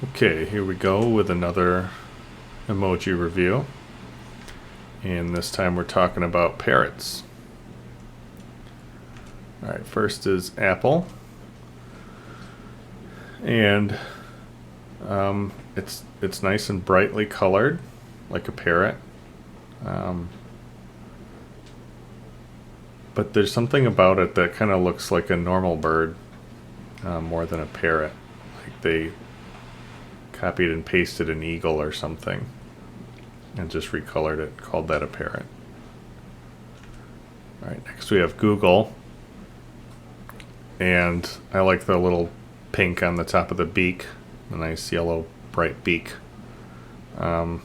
Okay, here we go with another emoji review. And this time we're talking about parrots. Alright, first is Apple. And it's nice and brightly colored, like a parrot. But there's something about it that kind of looks like a normal bird more than a parrot. Like they copied and pasted an eagle or something and just recolored it, called that a parrot. Alright, next we have Google. And I like the little pink on the top of the beak, a nice yellow bright beak. And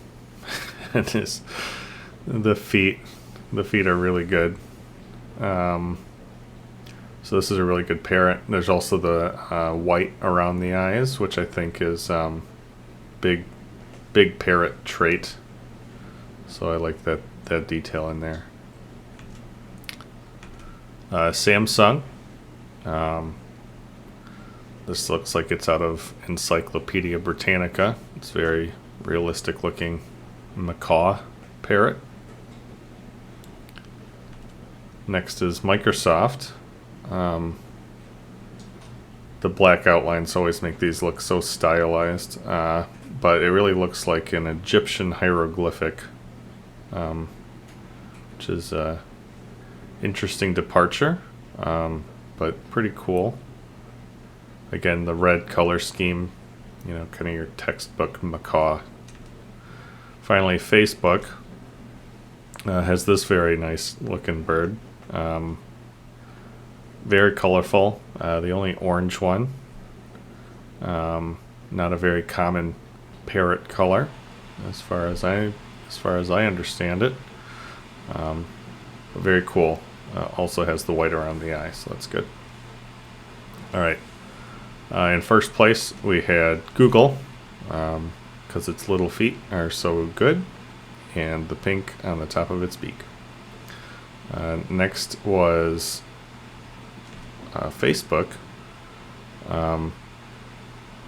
the feet are really good. So this is a really good parrot. There's also the white around the eyes, which I think is big parrot trait. So I like that detail in there. Samsung. This looks like it's out of Encyclopedia Britannica. It's very realistic looking macaw parrot. Next is Microsoft. The black outlines always make these look so stylized, but it really looks like an Egyptian hieroglyphic, which is an interesting departure, but pretty cool. Again, the red color scheme, kind of your textbook macaw. Finally, Facebook has this very nice looking bird. Very colorful. The only orange one. Not a very common parrot color, as far as I understand it. But very cool. Also has the white around the eye, so that's good. All right. In first place, we had Google, because its little feet are so good, and the pink on the top of its beak. Next was Facebook,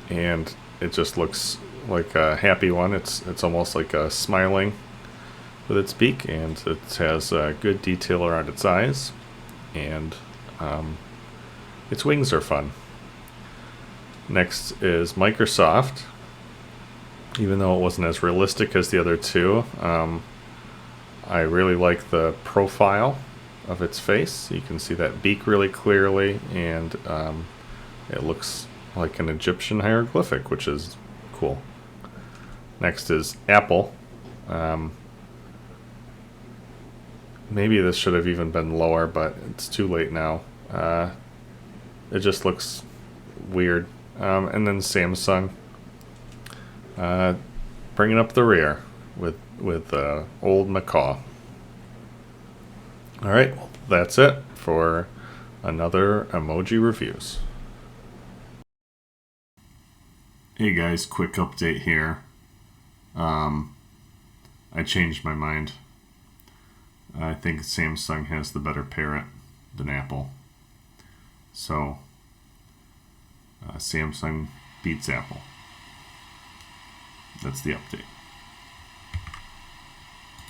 and it just looks like a happy one. It's almost like a smiling with its beak, and it has good detail around its eyes, and its wings are fun. Next is Microsoft. Even though it wasn't as realistic as the other two, I really like the profile of its face. You can see that beak really clearly, and it looks like an Egyptian hieroglyphic, which is cool. Next is Apple. Maybe this should have even been lower, but it's too late now. It just looks weird. And then Samsung, bringing up the rear with old macaw. All right, well, that's it for another emoji reviews. Hey guys, quick update here. I changed my mind. I think Samsung has the better parrot than Apple. So, Samsung beats Apple. That's the update.